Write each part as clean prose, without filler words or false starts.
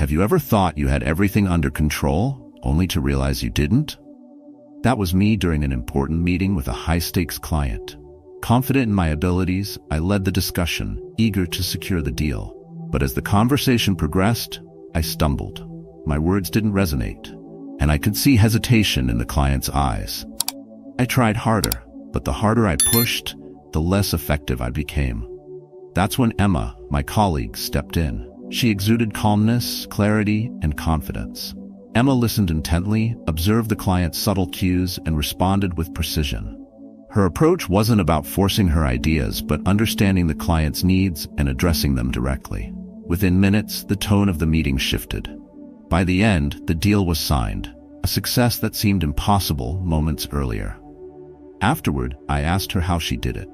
Have you ever thought you had everything under control, only to realize you didn't? That was me during an important meeting with a high-stakes client. Confident in my abilities, I led the discussion, eager to secure the deal. But as the conversation progressed, I stumbled. My words didn't resonate, and I could see hesitation in the client's eyes. I tried harder, but the harder I pushed, the less effective I became. That's when Emma, my colleague, stepped in. She exuded calmness, clarity, and confidence. Emma listened intently, observed the client's subtle cues, and responded with precision. Her approach wasn't about forcing her ideas, but understanding the client's needs and addressing them directly. Within minutes, the tone of the meeting shifted. By the end, the deal was signed, a success that seemed impossible moments earlier. Afterward, I asked her how she did it.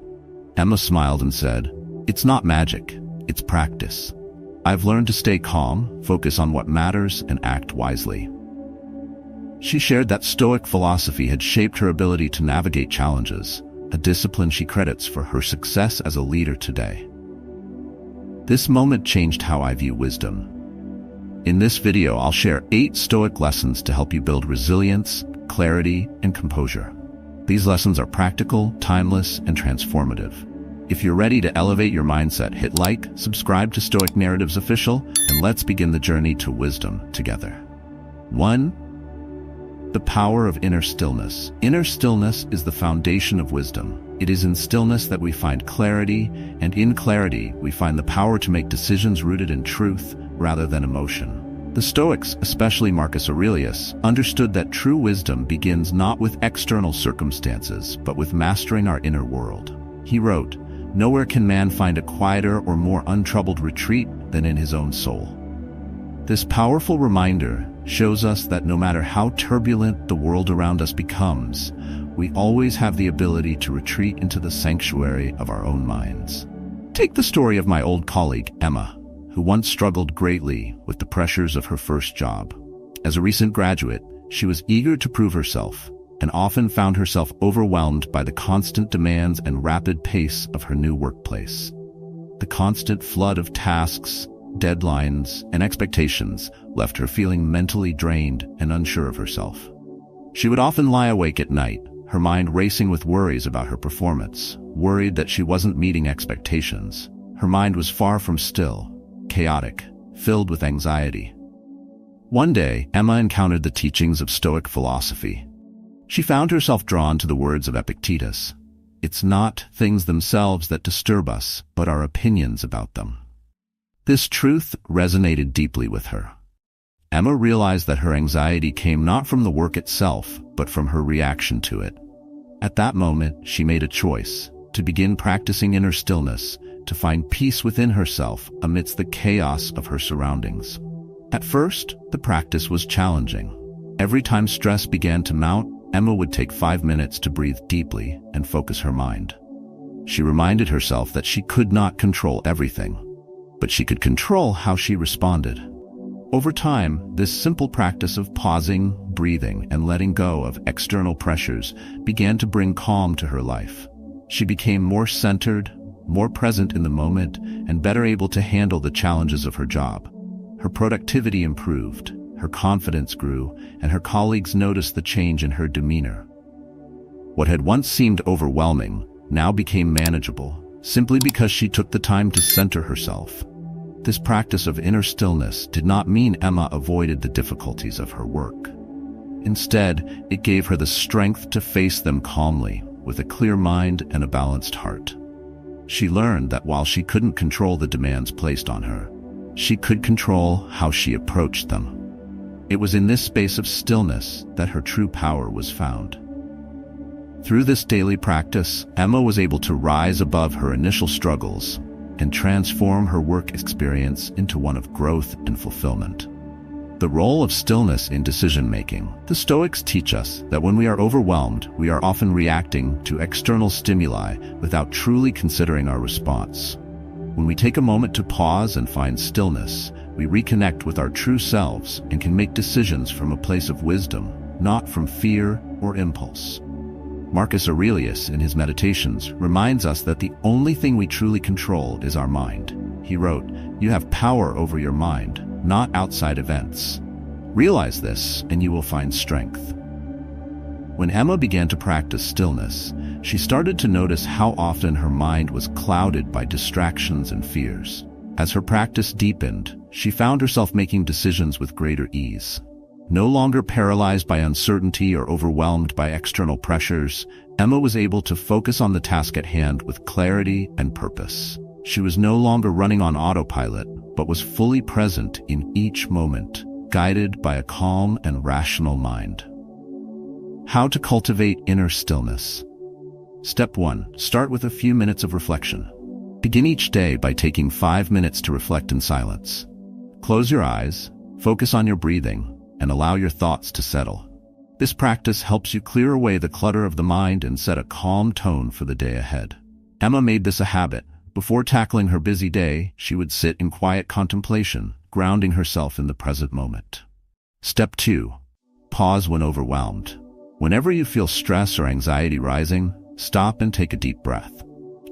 Emma smiled and said, "It's not magic, it's practice. I've learned to stay calm, focus on what matters, and act wisely." She shared that Stoic philosophy had shaped her ability to navigate challenges, a discipline she credits for her success as a leader today. This moment changed how I view wisdom. In this video, I'll share 8 Stoic lessons to help you build resilience, clarity, and composure. These lessons are practical, timeless, and transformative. If you're ready to elevate your mindset, hit like, subscribe to Stoic Narratives Official, and let's begin the journey to wisdom together. 1. The power of inner stillness. Inner stillness is the foundation of wisdom. It is in stillness that we find clarity, and in clarity, we find the power to make decisions rooted in truth rather than emotion. The Stoics, especially Marcus Aurelius, understood that true wisdom begins not with external circumstances, but with mastering our inner world. He wrote, "Nowhere can man find a quieter or more untroubled retreat than in his own soul." This powerful reminder shows us that no matter how turbulent the world around us becomes, we always have the ability to retreat into the sanctuary of our own minds. Take the story of my old colleague, Emma, who once struggled greatly with the pressures of her first job. As a recent graduate, she was eager to prove herself, and often found herself overwhelmed by the constant demands and rapid pace of her new workplace. The constant flood of tasks, deadlines, and expectations left her feeling mentally drained and unsure of herself. She would often lie awake at night, her mind racing with worries about her performance, worried that she wasn't meeting expectations. Her mind was far from still, chaotic, filled with anxiety. One day, Emma encountered the teachings of Stoic philosophy. She found herself drawn to the words of Epictetus. "It's not things themselves that disturb us, but our opinions about them." This truth resonated deeply with her. Emma realized that her anxiety came not from the work itself, but from her reaction to it. At that moment, she made a choice to begin practicing inner stillness, to find peace within herself amidst the chaos of her surroundings. At first, the practice was challenging. Every time stress began to mount, Emma would take 5 minutes to breathe deeply and focus her mind. She reminded herself that she could not control everything, but she could control how she responded. Over time, this simple practice of pausing, breathing, and letting go of external pressures began to bring calm to her life. She became more centered, more present in the moment, and better able to handle the challenges of her job. Her productivity improved, her confidence grew, and her colleagues noticed the change in her demeanor. What had once seemed overwhelming now became manageable, simply because she took the time to center herself. This practice of inner stillness did not mean Emma avoided the difficulties of her work. Instead, it gave her the strength to face them calmly, with a clear mind and a balanced heart. She learned that while she couldn't control the demands placed on her, she could control how she approached them. It was in this space of stillness that her true power was found. Through this daily practice, Emma was able to rise above her initial struggles and transform her work experience into one of growth and fulfillment. The role of stillness in decision-making. The Stoics teach us that when we are overwhelmed, we are often reacting to external stimuli without truly considering our response. When we take a moment to pause and find stillness, we reconnect with our true selves and can make decisions from a place of wisdom, not from fear or impulse. Marcus Aurelius, in his Meditations, reminds us that the only thing we truly control is our mind. He wrote, "You have power over your mind, not outside events. Realize this, and you will find strength." When Emma began to practice stillness, she started to notice how often her mind was clouded by distractions and fears. As her practice deepened, she found herself making decisions with greater ease. No longer paralyzed by uncertainty or overwhelmed by external pressures, Emma was able to focus on the task at hand with clarity and purpose. She was no longer running on autopilot, but was fully present in each moment, guided by a calm and rational mind. How to cultivate inner stillness. Step 1. Start with a few minutes of reflection. Begin each day by taking 5 minutes to reflect in silence. Close your eyes, focus on your breathing, and allow your thoughts to settle. This practice helps you clear away the clutter of the mind and set a calm tone for the day ahead. Emma made this a habit. Before tackling her busy day, she would sit in quiet contemplation, grounding herself in the present moment. Step 2. Pause when overwhelmed. Whenever you feel stress or anxiety rising, stop and take a deep breath.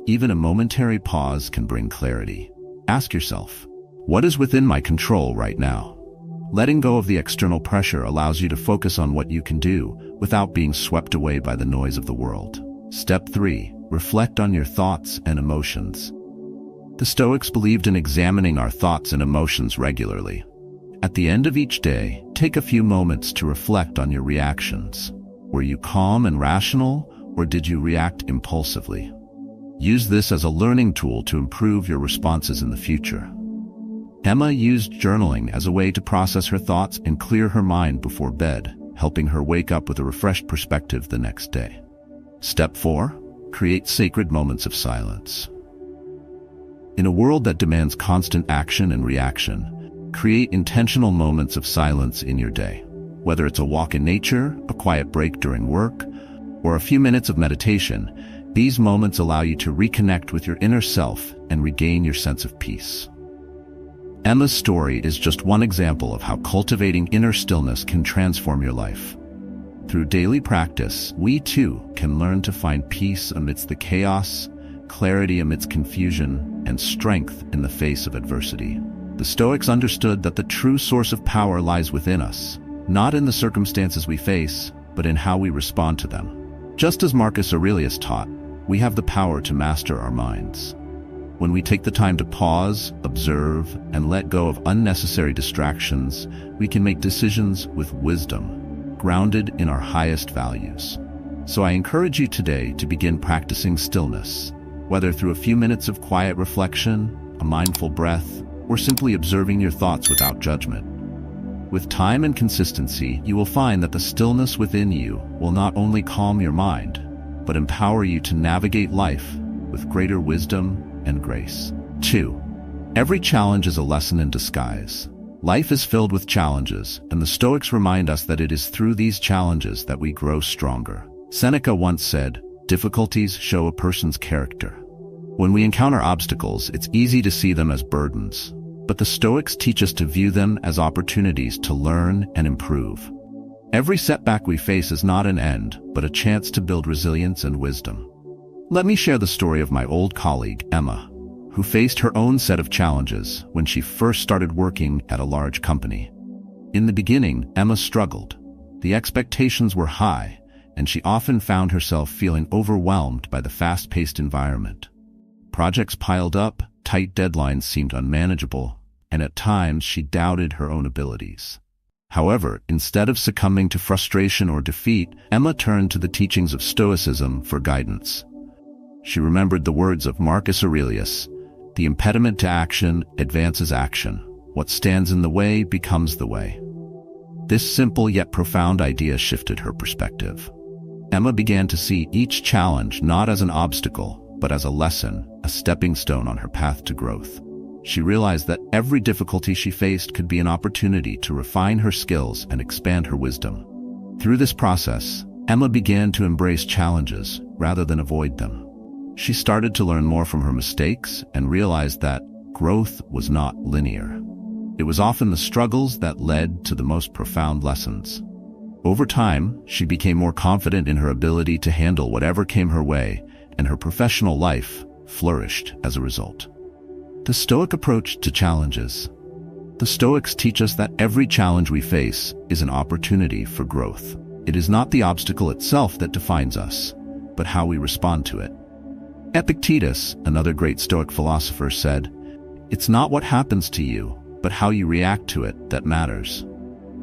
Even a momentary pause can bring clarity. Ask yourself, what is within my control right now? Letting go of the external pressure allows you to focus on what you can do without being swept away by the noise of the world. Step 3. Reflect on your thoughts and emotions. The Stoics believed in examining our thoughts and emotions regularly. At the end of each day, take a few moments to reflect on your reactions. Were you calm and rational, or did you react impulsively? Use this as a learning tool to improve your responses in the future. Emma used journaling as a way to process her thoughts and clear her mind before bed, helping her wake up with a refreshed perspective the next day. Step 4. Create sacred moments of silence. In a world that demands constant action and reaction, create intentional moments of silence in your day. Whether it's a walk in nature, a quiet break during work, or a few minutes of meditation, these moments allow you to reconnect with your inner self and regain your sense of peace. Emma's story is just one example of how cultivating inner stillness can transform your life. Through daily practice, we too can learn to find peace amidst the chaos, clarity amidst confusion, and strength in the face of adversity. The Stoics understood that the true source of power lies within us, not in the circumstances we face, but in how we respond to them. Just as Marcus Aurelius taught, we have the power to master our minds. When we take the time to pause, observe, and let go of unnecessary distractions, we can make decisions with wisdom, grounded in our highest values. So I encourage you today to begin practicing stillness, whether through a few minutes of quiet reflection, a mindful breath, or simply observing your thoughts without judgment. With time and consistency, you will find that the stillness within you will not only calm your mind, but empower you to navigate life with greater wisdom and grace. 2. Every challenge is a lesson in disguise. Life is filled with challenges, and the Stoics remind us that it is through these challenges that we grow stronger. Seneca once said, "Difficulties show a person's character." When we encounter obstacles, it's easy to see them as burdens, but the Stoics teach us to view them as opportunities to learn and improve. Every setback we face is not an end, but a chance to build resilience and wisdom. Let me share the story of my old colleague, Emma, who faced her own set of challenges when she first started working at a large company. In the beginning, Emma struggled. The expectations were high, and she often found herself feeling overwhelmed by the fast-paced environment. Projects piled up, tight deadlines seemed unmanageable, and at times she doubted her own abilities. However, instead of succumbing to frustration or defeat, Emma turned to the teachings of Stoicism for guidance. She remembered the words of Marcus Aurelius, "The impediment to action advances action. What stands in the way becomes the way." This simple yet profound idea shifted her perspective. Emma began to see each challenge not as an obstacle, but as a lesson, a stepping stone on her path to growth. She realized that every difficulty she faced could be an opportunity to refine her skills and expand her wisdom. Through this process, Emma began to embrace challenges rather than avoid them. She started to learn more from her mistakes and realized that growth was not linear. It was often the struggles that led to the most profound lessons. Over time, she became more confident in her ability to handle whatever came her way, and her professional life flourished as a result. The Stoic approach to challenges. The Stoics teach us that every challenge we face is an opportunity for growth. It is not the obstacle itself that defines us, but how we respond to it. Epictetus, another great Stoic philosopher, said, "It's not what happens to you, but how you react to it that matters."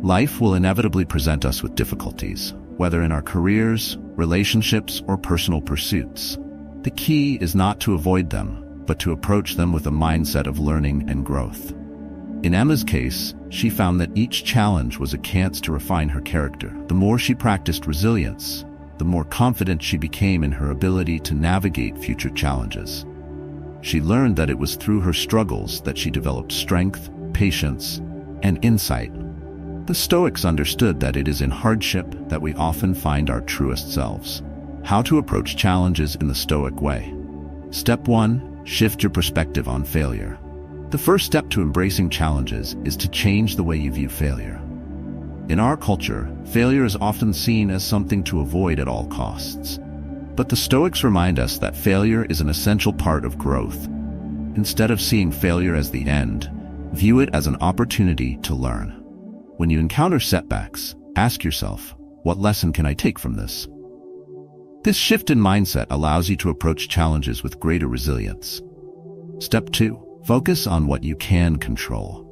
Life will inevitably present us with difficulties, whether in our careers, relationships, or personal pursuits. The key is not to avoid them, but to approach them with a mindset of learning and growth. In Emma's case, she found that each challenge was a chance to refine her character. The more she practiced resilience, the more confident she became in her ability to navigate future challenges. She learned that it was through her struggles that she developed strength, patience, and insight. The Stoics understood that it is in hardship that we often find our truest selves. How to approach challenges in the Stoic way. Step 1. Shift your perspective on failure. The first step to embracing challenges is to change the way you view failure. In our culture, failure is often seen as something to avoid at all costs. But the Stoics remind us that failure is an essential part of growth. Instead of seeing failure as the end, view it as an opportunity to learn. When you encounter setbacks, ask yourself, what lesson can I take from this? This shift in mindset allows you to approach challenges with greater resilience. Step 2. Focus on what you can control.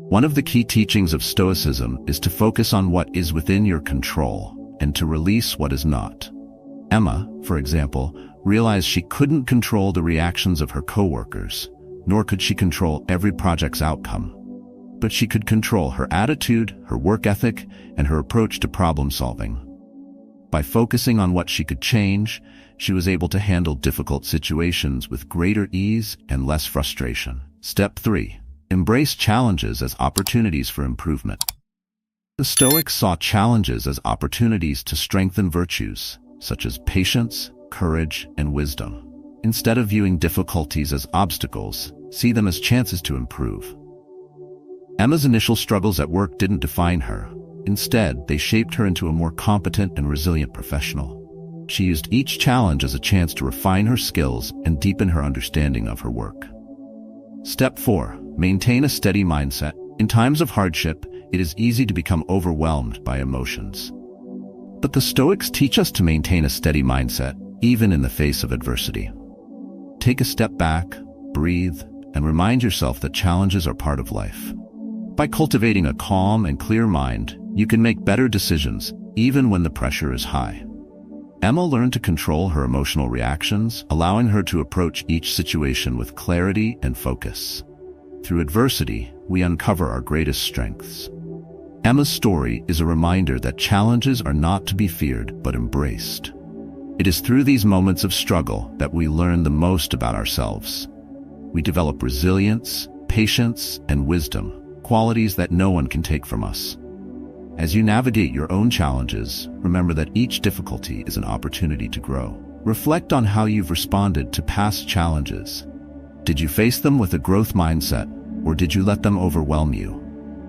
One of the key teachings of Stoicism is to focus on what is within your control and to release what is not. Emma, for example, realized she couldn't control the reactions of her coworkers, nor could she control every project's outcome. But she could control her attitude, her work ethic, and her approach to problem solving. By focusing on what she could change, she was able to handle difficult situations with greater ease and less frustration. Step 3. Embrace challenges as opportunities for improvement. The Stoics saw challenges as opportunities to strengthen virtues, such as patience, courage, and wisdom. Instead of viewing difficulties as obstacles, see them as chances to improve. Emma's initial struggles at work didn't define her. Instead, they shaped her into a more competent and resilient professional. She used each challenge as a chance to refine her skills and deepen her understanding of her work. Step 4. Maintain a steady mindset. In times of hardship, it is easy to become overwhelmed by emotions. But the Stoics teach us to maintain a steady mindset, even in the face of adversity. Take a step back, breathe, and remind yourself that challenges are part of life. By cultivating a calm and clear mind, you can make better decisions, even when the pressure is high. Emma learned to control her emotional reactions, allowing her to approach each situation with clarity and focus. Through adversity, we uncover our greatest strengths. Emma's story is a reminder that challenges are not to be feared but embraced. It is through these moments of struggle that we learn the most about ourselves. We develop resilience, patience, and wisdom, qualities that no one can take from us. As you navigate your own challenges, remember that each difficulty is an opportunity to grow. Reflect on how you've responded to past challenges. Did you face them with a growth mindset, or did you let them overwhelm you?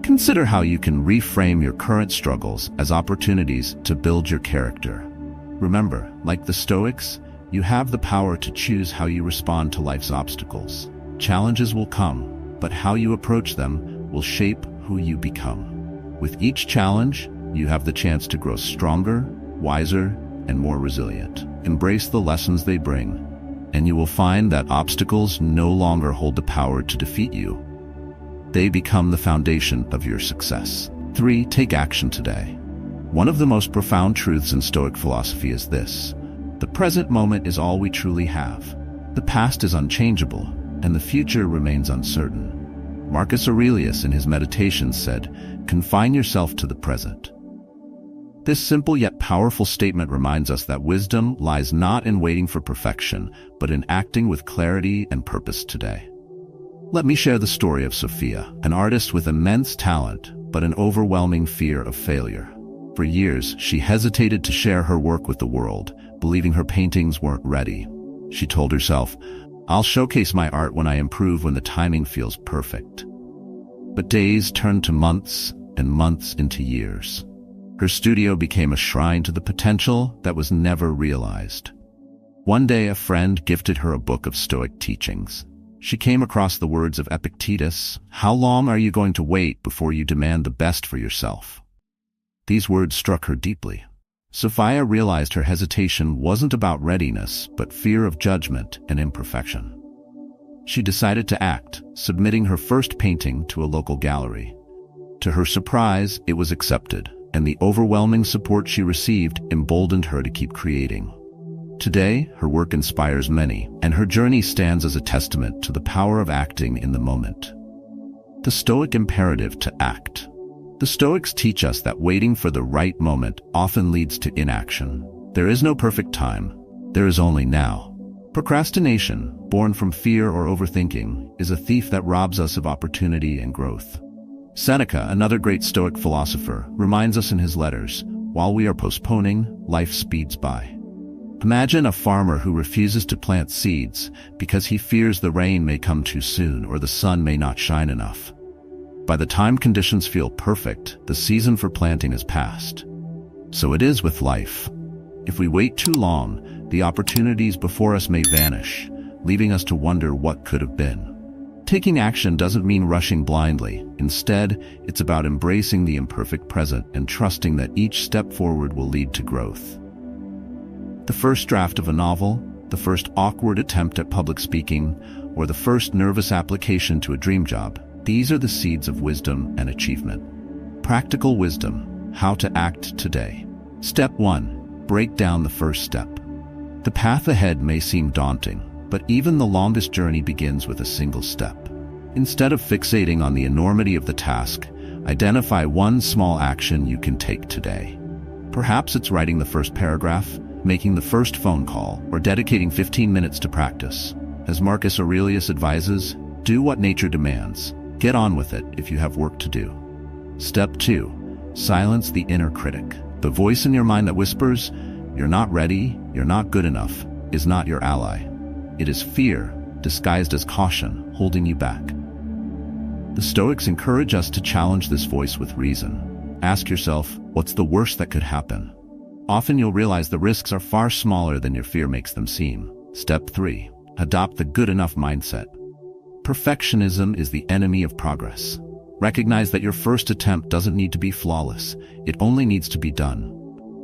Consider how you can reframe your current struggles as opportunities to build your character. Remember, like the Stoics, you have the power to choose how you respond to life's obstacles. Challenges will come, but how you approach them will shape who you become. With each challenge, you have the chance to grow stronger, wiser, and more resilient. Embrace the lessons they bring, and you will find that obstacles no longer hold the power to defeat you. They become the foundation of your success. 3. Take action today. One of the most profound truths in Stoic philosophy is this: the present moment is all we truly have. The past is unchangeable, and the future remains uncertain. Marcus Aurelius in his Meditations said, "Confine yourself to the present." This simple yet powerful statement reminds us that wisdom lies not in waiting for perfection, but in acting with clarity and purpose today. Let me share the story of Sophia, an artist with immense talent, but an overwhelming fear of failure. For years, she hesitated to share her work with the world, believing her paintings weren't ready. She told herself, "I'll showcase my art when I improve, when the timing feels perfect." But days turned to months, and months into years. Her studio became a shrine to the potential that was never realized. One day, a friend gifted her a book of Stoic teachings. she came across the words of Epictetus, "How long are you going to wait before you demand the best for yourself?" These words struck her deeply. Sophia realized her hesitation wasn't about readiness, but fear of judgment and imperfection. She decided to act, submitting her first painting to a local gallery. To her surprise, it was accepted, and the overwhelming support she received emboldened her to keep creating. Today, her work inspires many, and her journey stands as a testament to the power of acting in the moment. The Stoic imperative to act. The Stoics teach us that waiting for the right moment often leads to inaction. There is no perfect time. There is only now. Procrastination, born from fear or overthinking, is a thief that robs us of opportunity and growth. Seneca, another great Stoic philosopher, reminds us in his letters, "While we are postponing, life speeds by." Imagine a farmer who refuses to plant seeds because he fears the rain may come too soon or the sun may not shine enough. By the time conditions feel perfect, the season for planting is past. So it is with life. If we wait too long, the opportunities before us may vanish, leaving us to wonder what could have been. Taking action doesn't mean rushing blindly. Instead, it's about embracing the imperfect present and trusting that each step forward will lead to growth. The first draft of a novel, the first awkward attempt at public speaking, or the first nervous application to a dream job, these are the seeds of wisdom and achievement. Practical wisdom: how to act today. Step 1. Break down the first step. The path ahead may seem daunting, but even the longest journey begins with a single step. Instead of fixating on the enormity of the task, identify one small action you can take today. Perhaps it's writing the first paragraph, making the first phone call, or dedicating 15 minutes to practice. As Marcus Aurelius advises, do what nature demands. Get on with it if you have work to do. Step 2. Silence the inner critic. The voice in your mind that whispers, "You're not ready, you're not good enough," is not your ally. It is fear, disguised as caution, holding you back. The Stoics encourage us to challenge this voice with reason. Ask yourself, what's the worst that could happen? Often you'll realize the risks are far smaller than your fear makes them seem. Step 3. Adopt the good enough mindset. Perfectionism is the enemy of progress. Recognize that your first attempt doesn't need to be flawless. It only needs to be done.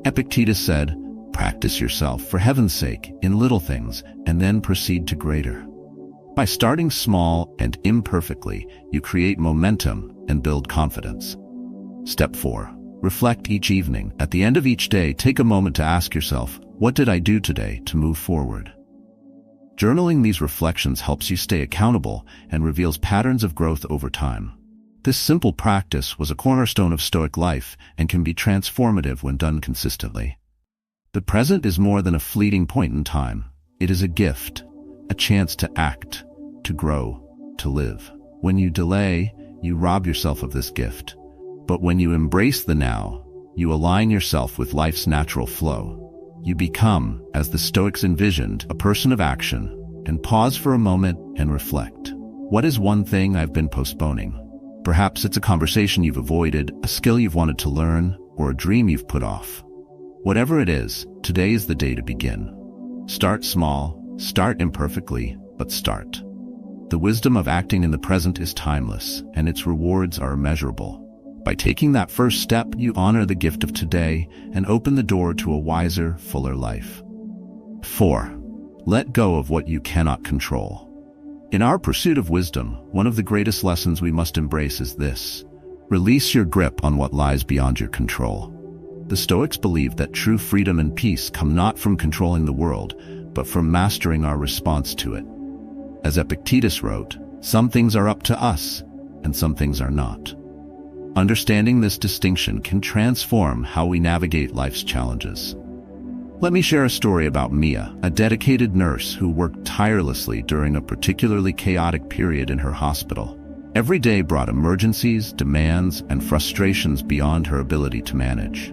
Epictetus said, "Practice yourself, for heaven's sake, in little things, and then proceed to greater." By starting small and imperfectly, you create momentum and build confidence. Step 4. Reflect each evening. At the end of each day, take a moment to ask yourself, what did I do today to move forward? Journaling these reflections helps you stay accountable and reveals patterns of growth over time. This simple practice was a cornerstone of Stoic life and can be transformative when done consistently. The present is more than a fleeting point in time. It is a gift, a chance to act, to grow, to live. When you delay, you rob yourself of this gift. But when you embrace the now, you align yourself with life's natural flow. You become, as the Stoics envisioned, a person of action, and pause for a moment and reflect. What is one thing I've been postponing? Perhaps it's a conversation you've avoided, a skill you've wanted to learn, or a dream you've put off. Whatever it is, today is the day to begin. Start small, start imperfectly, but start. The wisdom of acting in the present is timeless, and its rewards are immeasurable. By taking that first step, you honor the gift of today and open the door to a wiser, fuller life. 4. Let go of what you cannot control. In our pursuit of wisdom, one of the greatest lessons we must embrace is this: release your grip on what lies beyond your control. The Stoics believe that true freedom and peace come not from controlling the world, but from mastering our response to it. As Epictetus wrote, some things are up to us, and some things are not. Understanding this distinction can transform how we navigate life's challenges. Let me share a story about Mia, a dedicated nurse who worked tirelessly during a particularly chaotic period in her hospital. Every day brought emergencies, demands, and frustrations beyond her ability to manage.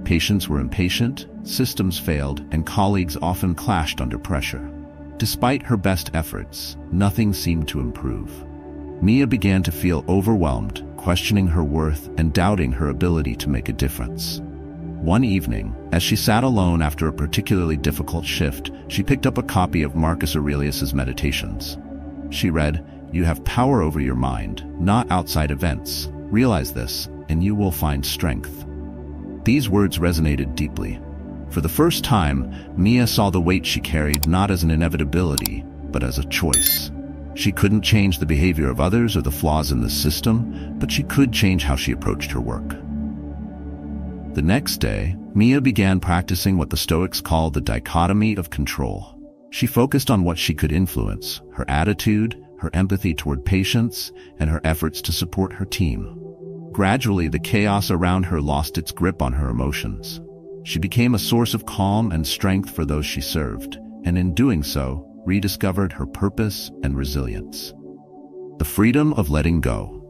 Patients were impatient, systems failed, and colleagues often clashed under pressure. Despite her best efforts, nothing seemed to improve. Mia began to feel overwhelmed, questioning her worth and doubting her ability to make a difference. One evening, as she sat alone after a particularly difficult shift, she picked up a copy of Marcus Aurelius's Meditations. She read, "You have power over your mind, not outside events. Realize this, and you will find strength." These words resonated deeply. For the first time, Mia saw the weight she carried not as an inevitability, but as a choice. She couldn't change the behavior of others or the flaws in the system, but she could change how she approached her work. The next day, Mia began practicing what the Stoics call the dichotomy of control. She focused on what she could influence: her attitude, her empathy toward patients, and her efforts to support her team. Gradually, the chaos around her lost its grip on her emotions. She became a source of calm and strength for those she served, and in doing so, rediscovered her purpose and resilience. The freedom of letting go.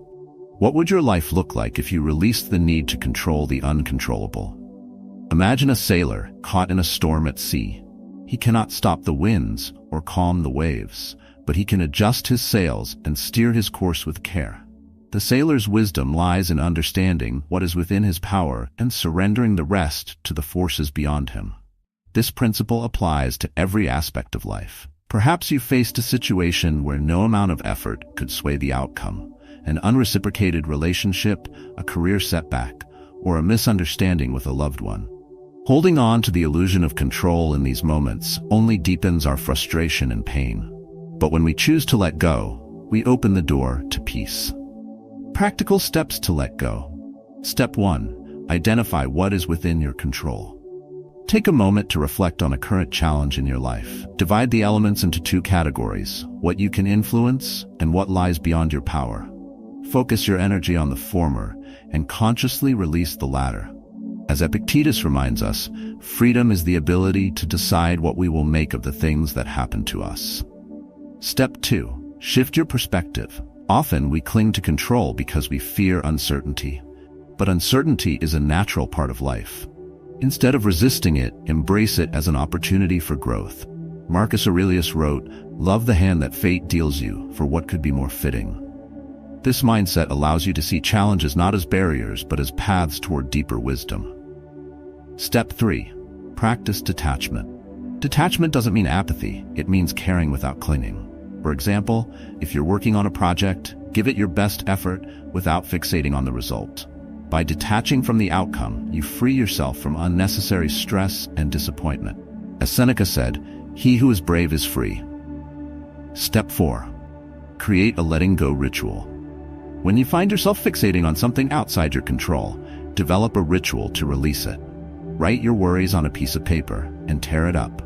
What would your life look like if you released the need to control the uncontrollable? Imagine a sailor caught in a storm at sea. He cannot stop the winds or calm the waves, but he can adjust his sails and steer his course with care. The sailor's wisdom lies in understanding what is within his power and surrendering the rest to the forces beyond him. This principle applies to every aspect of life. Perhaps you faced a situation where no amount of effort could sway the outcome: an unreciprocated relationship, a career setback, or a misunderstanding with a loved one. Holding on to the illusion of control in these moments only deepens our frustration and pain. But when we choose to let go, we open the door to peace. Practical steps to let go. Step 1. Identify what is within your control. Take a moment to reflect on a current challenge in your life. Divide the elements into two categories: what you can influence and what lies beyond your power. Focus your energy on the former and consciously release the latter. As Epictetus reminds us, freedom is the ability to decide what we will make of the things that happen to us. Step 2. Shift your perspective. Often we cling to control because we fear uncertainty. But uncertainty is a natural part of life. Instead of resisting it, embrace it as an opportunity for growth. Marcus Aurelius wrote, "Love the hand that fate deals you, for what could be more fitting?" This mindset allows you to see challenges not as barriers, but as paths toward deeper wisdom. Step 3. Practice detachment. Detachment doesn't mean apathy, it means caring without clinging. For example, if you're working on a project, give it your best effort without fixating on the result. By detaching from the outcome, you free yourself from unnecessary stress and disappointment. As Seneca said, "He who is brave is free." Step 4. Create a letting go ritual. When you find yourself fixating on something outside your control, develop a ritual to release it. Write your worries on a piece of paper and tear it up.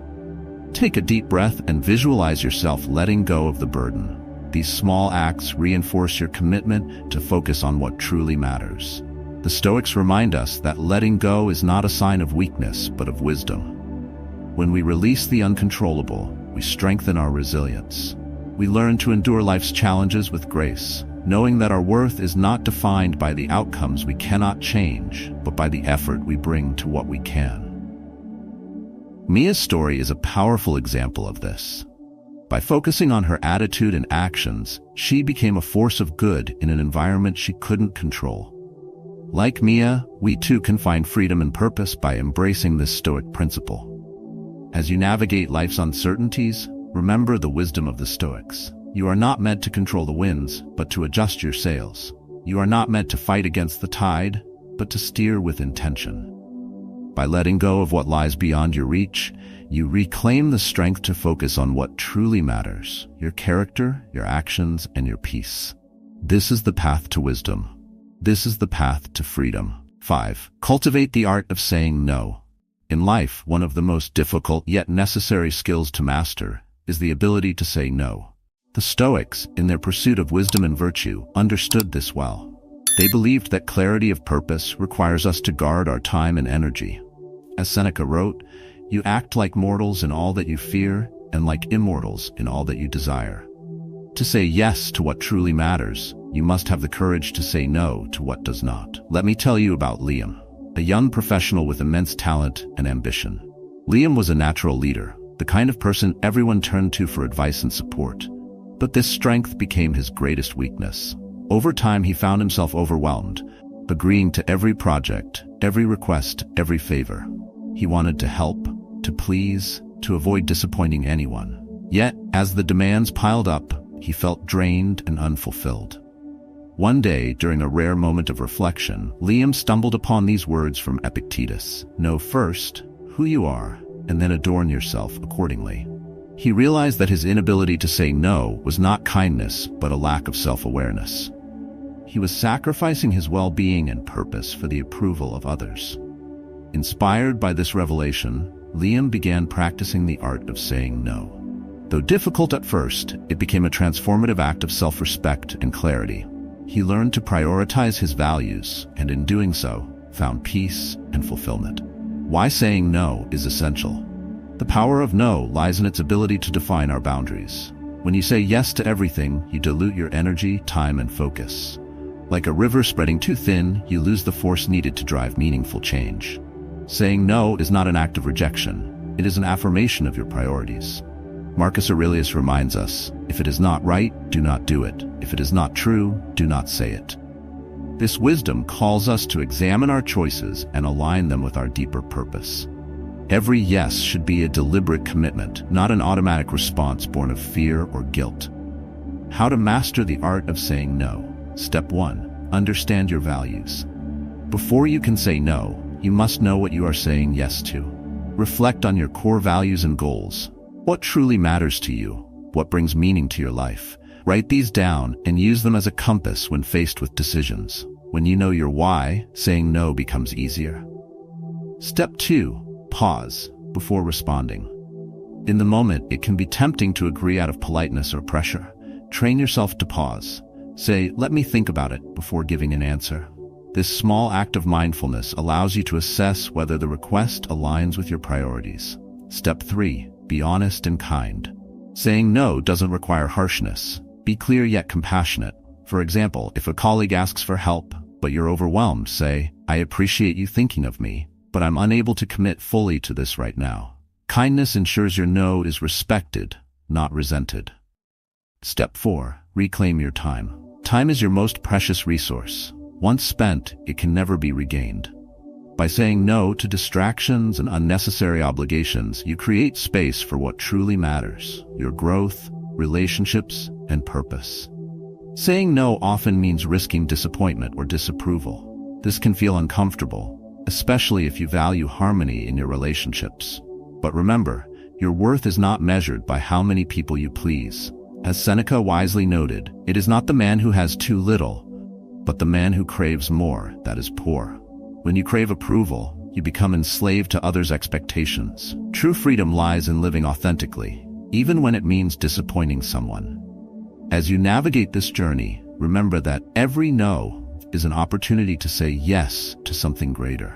Take a deep breath and visualize yourself letting go of the burden. These small acts reinforce your commitment to focus on what truly matters. The Stoics remind us that letting go is not a sign of weakness, but of wisdom. When we release the uncontrollable, we strengthen our resilience. We learn to endure life's challenges with grace, knowing that our worth is not defined by the outcomes we cannot change, but by the effort we bring to what we can. Mia's story is a powerful example of this. By focusing on her attitude and actions, she became a force of good in an environment she couldn't control. Like Mia, we too can find freedom and purpose by embracing this Stoic principle. As you navigate life's uncertainties, remember the wisdom of the Stoics. You are not meant to control the winds, but to adjust your sails. You are not meant to fight against the tide, but to steer with intention. By letting go of what lies beyond your reach, you reclaim the strength to focus on what truly matters: your character, your actions, and your peace. This is the path to wisdom. This is the path to freedom. 5. Cultivate the art of saying no. In life, one of the most difficult yet necessary skills to master is the ability to say no. The Stoics, in their pursuit of wisdom and virtue, understood this well. They believed that clarity of purpose requires us to guard our time and energy. As Seneca wrote, "You act like mortals in all that you fear, and like immortals in all that you desire." To say yes to what truly matters, you must have the courage to say no to what does not. Let me tell you about Liam, a young professional with immense talent and ambition. Liam was a natural leader, the kind of person everyone turned to for advice and support. But this strength became his greatest weakness. Over time, he found himself overwhelmed, agreeing to every project, every request, every favor. He wanted to help, to please, to avoid disappointing anyone. Yet, as the demands piled up, he felt drained and unfulfilled. One day, during a rare moment of reflection, Liam stumbled upon these words from Epictetus: "Know first who you are, and then adorn yourself accordingly." He realized that his inability to say no was not kindness, but a lack of self-awareness. He was sacrificing his well-being and purpose for the approval of others. Inspired by this revelation, Liam began practicing the art of saying no. Though difficult at first, it became a transformative act of self-respect and clarity. He learned to prioritize his values, and in doing so, found peace and fulfillment. Why saying no is essential. The power of no lies in its ability to define our boundaries. When you say yes to everything, you dilute your energy, time, and focus. Like a river spreading too thin, you lose the force needed to drive meaningful change. Saying no is not an act of rejection. It is an affirmation of your priorities. Marcus Aurelius reminds us, if it is not right, do not do it. If it is not true, do not say it. This wisdom calls us to examine our choices and align them with our deeper purpose. Every yes should be a deliberate commitment, not an automatic response born of fear or guilt. How to master the art of saying no. Step 1. Understand your values. Before you can say no, you must know what you are saying yes to. Reflect on your core values and goals. What truly matters to you? What brings meaning to your life? Write these down and use them as a compass when faced with decisions. When you know your why, saying no becomes easier. Step 2. Pause before responding. In the moment, it can be tempting to agree out of politeness or pressure. Train yourself to pause. Say, "Let me think about it," before giving an answer. This small act of mindfulness allows you to assess whether the request aligns with your priorities. Step 3. Be honest and kind. Saying no doesn't require harshness. Be clear yet compassionate. For example, if a colleague asks for help, but you're overwhelmed, say, "I appreciate you thinking of me, but I'm unable to commit fully to this right now." Kindness ensures your no is respected, not resented. Step 4. Reclaim your time. Time is your most precious resource. Once spent, it can never be regained. By saying no to distractions and unnecessary obligations, you create space for what truly matters: your growth, relationships, and purpose. Saying no often means risking disappointment or disapproval. This can feel uncomfortable, especially if you value harmony in your relationships. But remember, your worth is not measured by how many people you please. As Seneca wisely noted, it is not the man who has too little, but the man who craves more that is poor. When you crave approval, you become enslaved to others' expectations. True freedom lies in living authentically, even when it means disappointing someone. As you navigate this journey, remember that every no is an opportunity to say yes to something greater.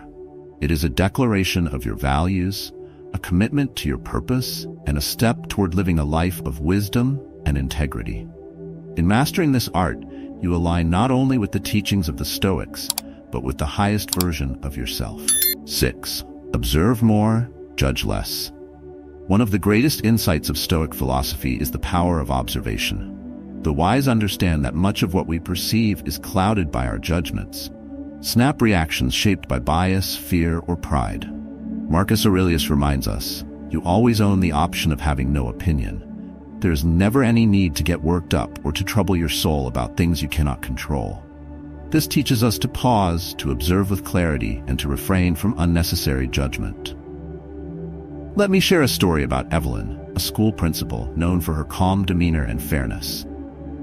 It is a declaration of your values, a commitment to your purpose, and a step toward living a life of wisdom and integrity. In mastering this art, you align not only with the teachings of the Stoics, but with the highest version of yourself. 6. Observe more, judge less. One of the greatest insights of Stoic philosophy is the power of observation. The wise understand that much of what we perceive is clouded by our judgments, snap reactions shaped by bias, fear, or pride. Marcus Aurelius reminds us, you always own the option of having no opinion. There is never any need to get worked up or to trouble your soul about things you cannot control. This teaches us to pause, to observe with clarity, and to refrain from unnecessary judgment. Let me share a story about Evelyn, a school principal known for her calm demeanor and fairness.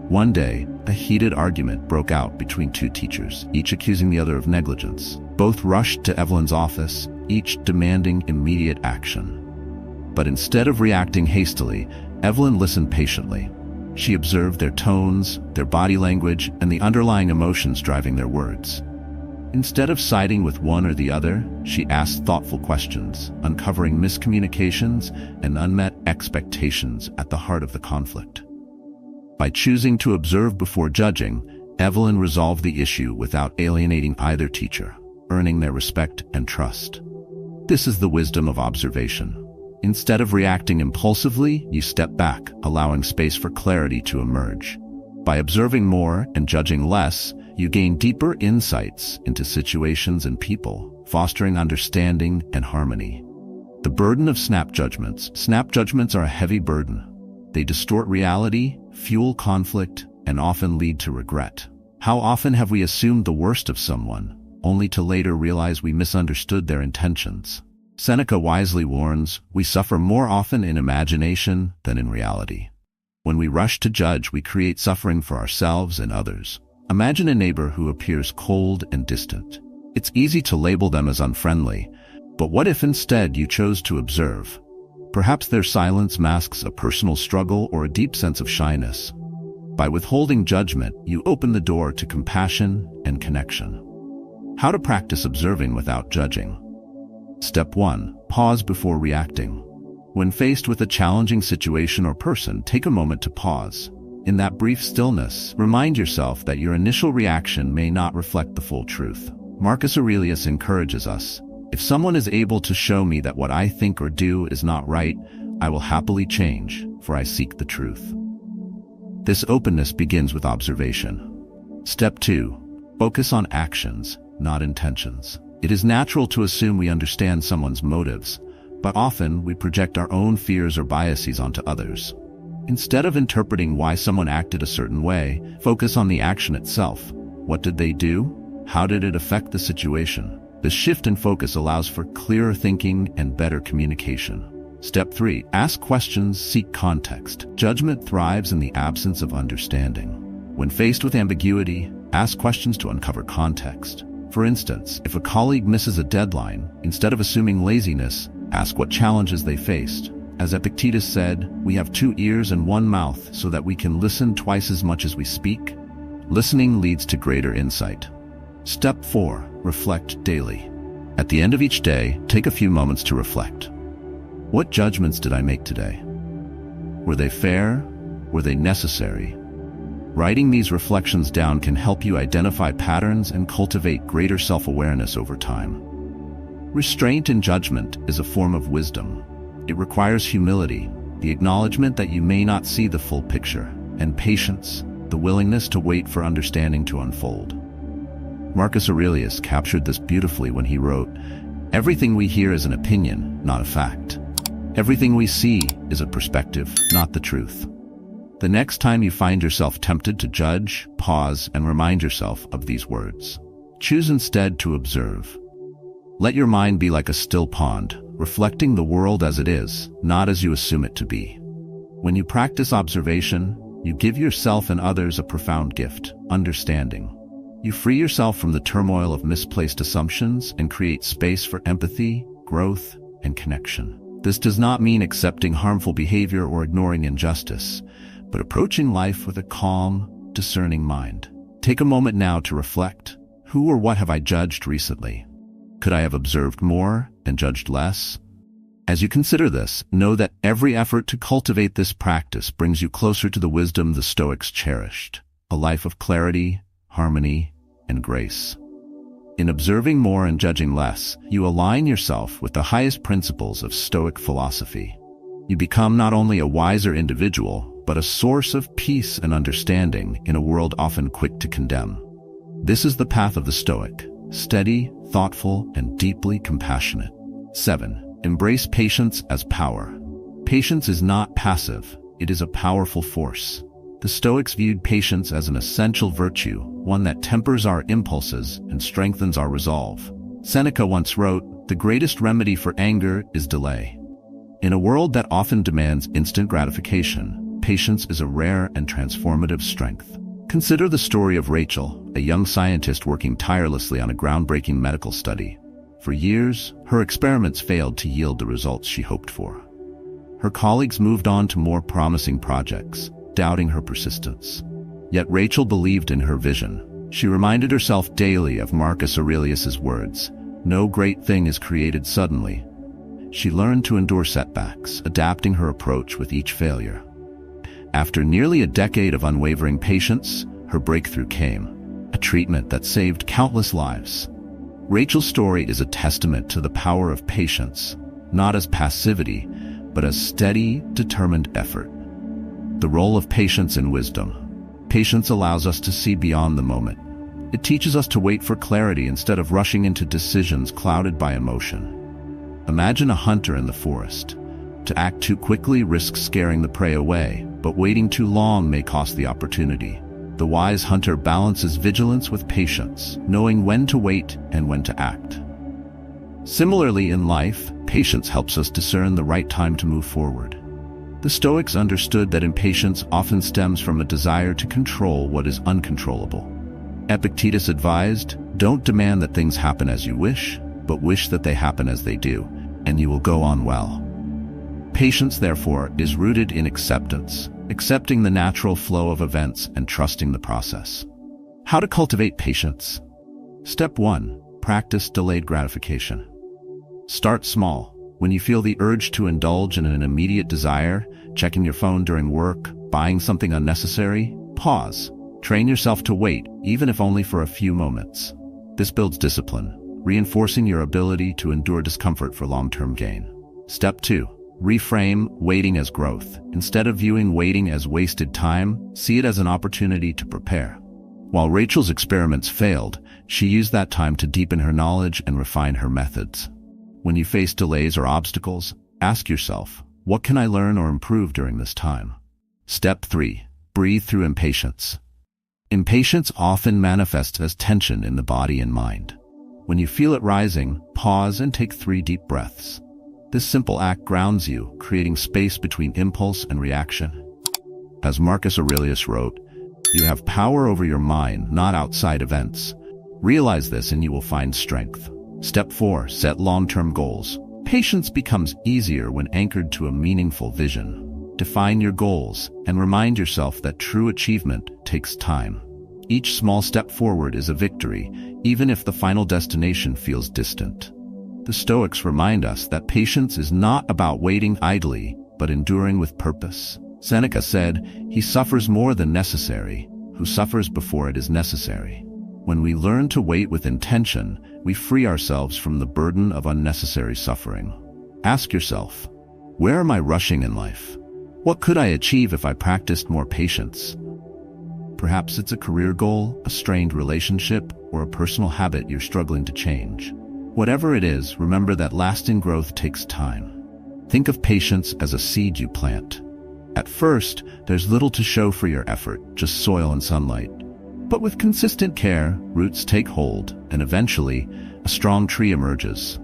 One day, a heated argument broke out between two teachers, each accusing the other of negligence. Both rushed to Evelyn's office, each demanding immediate action. But instead of reacting hastily, Evelyn listened patiently. She observed their tones, their body language, and the underlying emotions driving their words. Instead of siding with one or the other, she asked thoughtful questions, uncovering miscommunications and unmet expectations at the heart of the conflict. By choosing to observe before judging, Evelyn resolved the issue without alienating either teacher, earning their respect and trust. This is the wisdom of observation. Instead of reacting impulsively, you step back, allowing space for clarity to emerge. By observing more and judging less, you gain deeper insights into situations and people, fostering understanding and harmony. The burden of snap judgments. Snap judgments are a heavy burden. They distort reality, fuel conflict, and often lead to regret. How often have we assumed the worst of someone, only to later realize we misunderstood their intentions? Seneca wisely warns, we suffer more often in imagination than in reality. When we rush to judge, we create suffering for ourselves and others. Imagine a neighbor who appears cold and distant. It's easy to label them as unfriendly, but what if instead you chose to observe? Perhaps their silence masks a personal struggle or a deep sense of shyness. By withholding judgment, you open the door to compassion and connection. How to practice observing without judging. Step 1. Pause before reacting. When faced with a challenging situation or person, take a moment to pause. In that brief stillness, remind yourself that your initial reaction may not reflect the full truth. Marcus Aurelius encourages us, if someone is able to show me that what I think or do is not right, I will happily change, for I seek the truth. This openness begins with observation. Step 2. Focus on actions, not intentions. It is natural to assume we understand someone's motives, but often we project our own fears or biases onto others. Instead of interpreting why someone acted a certain way, focus on the action itself. What did they do? How did it affect the situation? This shift in focus allows for clearer thinking and better communication. Step 3. Ask questions, seek context. Judgment thrives in the absence of understanding. When faced with ambiguity, ask questions to uncover context. For instance, if a colleague misses a deadline, instead of assuming laziness, ask what challenges they faced. As Epictetus said, we have 2 ears and 1 mouth so that we can listen twice as much as we speak. Listening leads to greater insight. Step 4. Reflect daily. At the end of each day, take a few moments to reflect. What judgments did I make today? Were they fair? Were they necessary? Writing these reflections down can help you identify patterns and cultivate greater self-awareness over time. Restraint in judgment is a form of wisdom. It requires humility, the acknowledgement that you may not see the full picture, and patience, the willingness to wait for understanding to unfold. Marcus Aurelius captured this beautifully when he wrote, "Everything we hear is an opinion, not a fact. Everything we see is a perspective, not the truth." The next time you find yourself tempted to judge, pause and remind yourself of these words. Choose instead to observe. Let your mind be like a still pond, reflecting the world as it is, not as you assume it to be. When you practice observation, you give yourself and others a profound gift, understanding. You free yourself from the turmoil of misplaced assumptions and create space for empathy, growth, and connection. This does not mean accepting harmful behavior or ignoring injustice, but approaching life with a calm, discerning mind. Take a moment now to reflect. Who or what have I judged recently? Could I have observed more and judged less? As you consider this, know that every effort to cultivate this practice brings you closer to the wisdom the Stoics cherished, a life of clarity, harmony, and grace. In observing more and judging less, you align yourself with the highest principles of Stoic philosophy. You become not only a wiser individual, but a source of peace and understanding in a world often quick to condemn. This is the path of the Stoic, steady, thoughtful, and deeply compassionate. 7. Embrace patience as power. Patience is not passive, it is a powerful force. The Stoics viewed patience as an essential virtue, one that tempers our impulses and strengthens our resolve. Seneca once wrote, "The greatest remedy for anger is delay." In a world that often demands instant gratification, patience is a rare and transformative strength. Consider the story of Rachel, a young scientist working tirelessly on a groundbreaking medical study. For years, her experiments failed to yield the results she hoped for. Her colleagues moved on to more promising projects, doubting her persistence. Yet Rachel believed in her vision. She reminded herself daily of Marcus Aurelius's words, "No great thing is created suddenly." She learned to endure setbacks, adapting her approach with each failure. After nearly a decade of unwavering patience, her breakthrough came, a treatment that saved countless lives. Rachel's story is a testament to the power of patience, not as passivity, but as steady, determined effort. The role of patience in wisdom. Patience allows us to see beyond the moment. It teaches us to wait for clarity instead of rushing into decisions clouded by emotion. Imagine a hunter in the forest. To act too quickly risks scaring the prey away, but waiting too long may cost the opportunity. The wise hunter balances vigilance with patience, knowing when to wait and when to act. Similarly in life, patience helps us discern the right time to move forward. The Stoics understood that impatience often stems from a desire to control what is uncontrollable. Epictetus advised, "Don't demand that things happen as you wish, but wish that they happen as they do, and you will go on well." Patience, therefore, is rooted in acceptance, accepting the natural flow of events and trusting the process. How to cultivate patience? Step 1. Practice delayed gratification. Start small. When you feel the urge to indulge in an immediate desire, checking your phone during work, buying something unnecessary, pause. Train yourself to wait, even if only for a few moments. This builds discipline, reinforcing your ability to endure discomfort for long-term gain. Step 2. Reframe waiting as growth. Instead of viewing waiting as wasted time, see it as an opportunity to prepare. While Rachel's experiments failed, she used that time to deepen her knowledge and refine her methods. When you face delays or obstacles, ask yourself, what can I learn or improve during this time? Step 3. Breathe through impatience. Impatience often manifests as tension in the body and mind. When you feel it rising, pause and take 3 deep breaths. This simple act grounds you, creating space between impulse and reaction. As Marcus Aurelius wrote, "You have power over your mind, not outside events." Realize this and you will find strength. Step 4. Set long-term goals. Patience becomes easier when anchored to a meaningful vision. Define your goals and remind yourself that true achievement takes time. Each small step forward is a victory, even if the final destination feels distant. The Stoics remind us that patience is not about waiting idly, but enduring with purpose. Seneca said, "He suffers more than necessary, who suffers before it is necessary." When we learn to wait with intention, we free ourselves from the burden of unnecessary suffering. Ask yourself, where am I rushing in life? What could I achieve if I practiced more patience? Perhaps it's a career goal, a strained relationship, or a personal habit you're struggling to change. Whatever it is, remember that lasting growth takes time. Think of patience as a seed you plant. At first, there's little to show for your effort, just soil and sunlight. But with consistent care, roots take hold, and eventually, a strong tree emerges.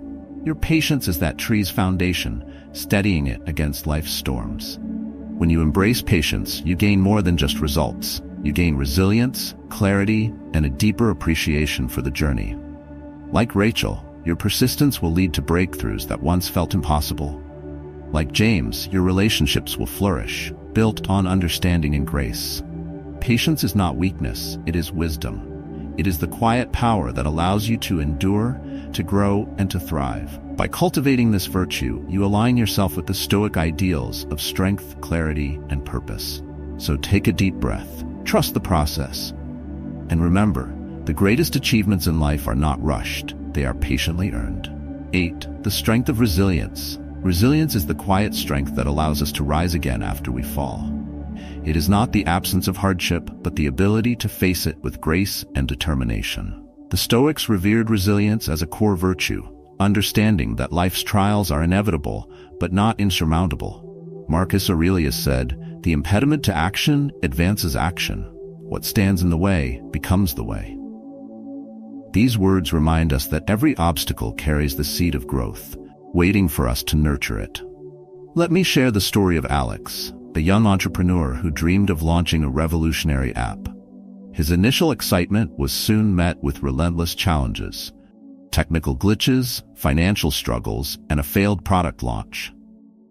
Your patience is that tree's foundation, steadying it against life's storms. When you embrace patience, you gain more than just results. You gain resilience, clarity, and a deeper appreciation for the journey. Like Rachel, your persistence will lead to breakthroughs that once felt impossible. Like James, your relationships will flourish, built on understanding and grace. Patience is not weakness, it is wisdom. It is the quiet power that allows you to endure, to grow, and to thrive. By cultivating this virtue, you align yourself with the Stoic ideals of strength, clarity, and purpose. So take a deep breath, trust the process, and remember, the greatest achievements in life are not rushed, they are patiently earned. 8. The strength of resilience. Resilience is the quiet strength that allows us to rise again after we fall. It is not the absence of hardship, but the ability to face it with grace and determination. The Stoics revered resilience as a core virtue, understanding that life's trials are inevitable, but not insurmountable. Marcus Aurelius said, "The impediment to action advances action. What stands in the way becomes the way." These words remind us that every obstacle carries the seed of growth, waiting for us to nurture it. Let me share the story of Alex, a young entrepreneur who dreamed of launching a revolutionary app. His initial excitement was soon met with relentless challenges: technical glitches, financial struggles, and a failed product launch.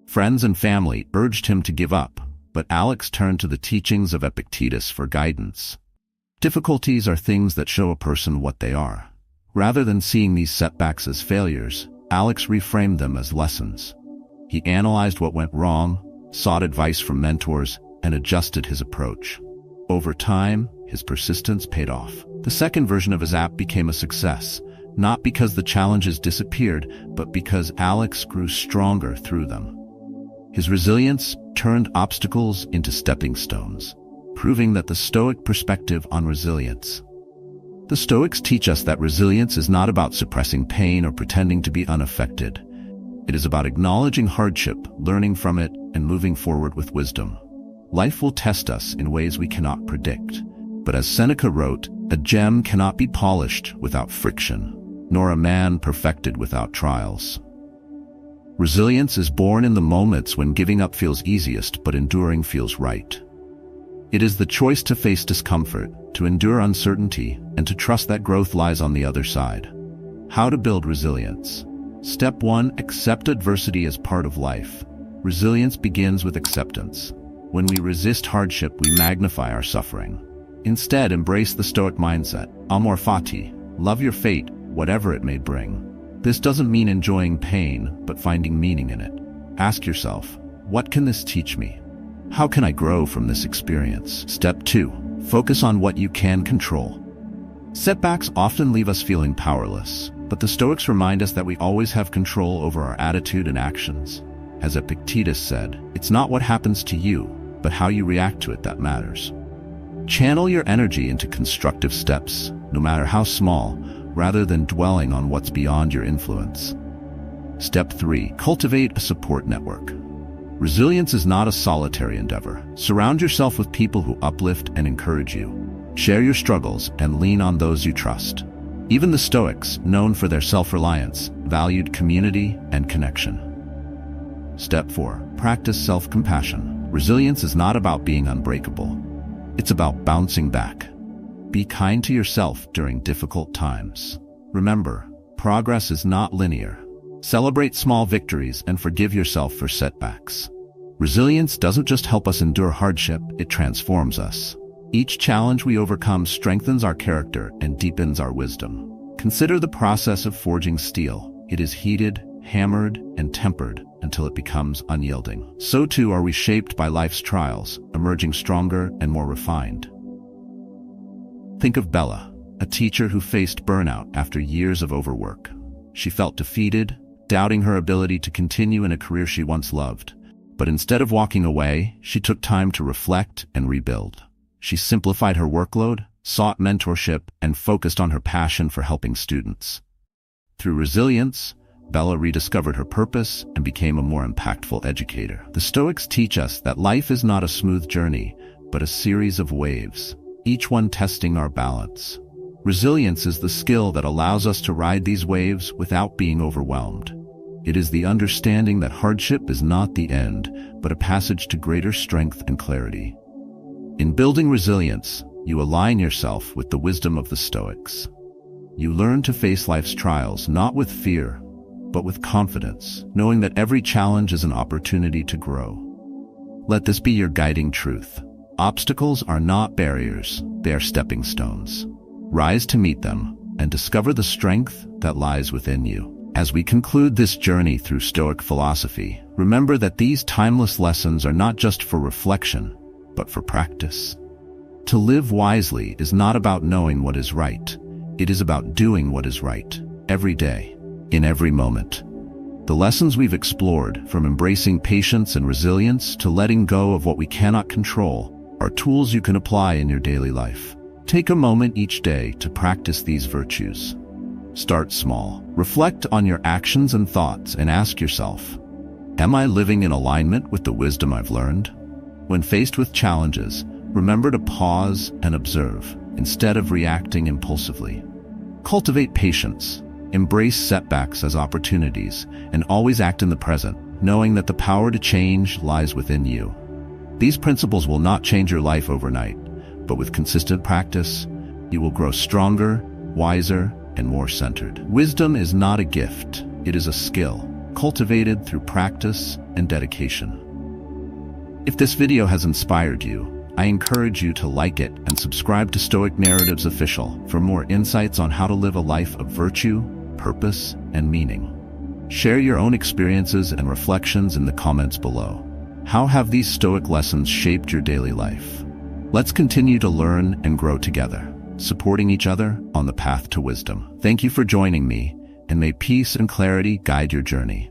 Friends and family urged him to give up, but Alex turned to the teachings of Epictetus for guidance. Difficulties are things that show a person what they are. Rather than seeing these setbacks as failures, Alex reframed them as lessons. He analyzed what went wrong, sought advice from mentors, and adjusted his approach. Over time, his persistence paid off. The second version of his app became a success, not because the challenges disappeared, but because Alex grew stronger through them. His resilience turned obstacles into stepping stones, proving that the Stoic perspective on resilience. The Stoics teach us that resilience is not about suppressing pain or pretending to be unaffected. It is about acknowledging hardship, learning from it, and moving forward with wisdom. Life will test us in ways we cannot predict. But as Seneca wrote, a gem cannot be polished without friction, nor a man perfected without trials. Resilience is born in the moments when giving up feels easiest but enduring feels right. It is the choice to face discomfort, to endure uncertainty, and to trust that growth lies on the other side. How to build resilience. Step 1. Accept adversity as part of life. Resilience begins with acceptance. When we resist hardship, we magnify our suffering. Instead, embrace the Stoic mindset. Amor fati. Love your fate, whatever it may bring. This doesn't mean enjoying pain, but finding meaning in it. Ask yourself, what can this teach me? How can I grow from this experience? Step 2. Focus on what you can control. Setbacks often leave us feeling powerless, but the Stoics remind us that we always have control over our attitude and actions. As Epictetus said, it's not what happens to you, but how you react to it that matters. Channel your energy into constructive steps, no matter how small, rather than dwelling on what's beyond your influence. Step 3. Cultivate a support network. Resilience is not a solitary endeavor. Surround yourself with people who uplift and encourage you. Share your struggles and lean on those you trust. Even the Stoics, known for their self-reliance, valued community and connection. Step 4. Practice self-compassion. Resilience is not about being unbreakable. It's about bouncing back. Be kind to yourself during difficult times. Remember, progress is not linear. Celebrate small victories and forgive yourself for setbacks. Resilience doesn't just help us endure hardship, it transforms us. Each challenge we overcome strengthens our character and deepens our wisdom. Consider the process of forging steel. It is heated, hammered, and tempered until it becomes unyielding. So too are we shaped by life's trials, emerging stronger and more refined. Think of Bella, a teacher who faced burnout after years of overwork. She felt defeated, doubting her ability to continue in a career she once loved. But instead of walking away, she took time to reflect and rebuild. She simplified her workload, sought mentorship, and focused on her passion for helping students. Through resilience, Bella rediscovered her purpose and became a more impactful educator. The Stoics teach us that life is not a smooth journey, but a series of waves, each one testing our balance. Resilience is the skill that allows us to ride these waves without being overwhelmed. It is the understanding that hardship is not the end, but a passage to greater strength and clarity. In building resilience, you align yourself with the wisdom of the Stoics. You learn to face life's trials not with fear, but with confidence, knowing that every challenge is an opportunity to grow. Let this be your guiding truth. Obstacles are not barriers, they are stepping stones. Rise to meet them and discover the strength that lies within you. As we conclude this journey through Stoic philosophy, remember that these timeless lessons are not just for reflection, but for practice. To live wisely is not about knowing what is right. It is about doing what is right, every day, in every moment. The lessons we've explored, from embracing patience and resilience to letting go of what we cannot control, are tools you can apply in your daily life. Take a moment each day to practice these virtues. Start small. Reflect on your actions and thoughts and ask yourself, am I living in alignment with the wisdom I've learned? When faced with challenges, remember to pause and observe instead of reacting impulsively. Cultivate patience. Embrace setbacks as opportunities and always act in the present, knowing that the power to change lies within you. These principles will not change your life overnight, but with consistent practice, you will grow stronger, wiser, and more centered. Wisdom is not a gift, it is a skill, cultivated through practice and dedication. If this video has inspired you, I encourage you to like it and subscribe to Stoic Narratives Official for more insights on how to live a life of virtue, purpose, and meaning. Share your own experiences and reflections in the comments below. How have these Stoic lessons shaped your daily life? Let's continue to learn and grow together, supporting each other on the path to wisdom. Thank you for joining me, and may peace and clarity guide your journey.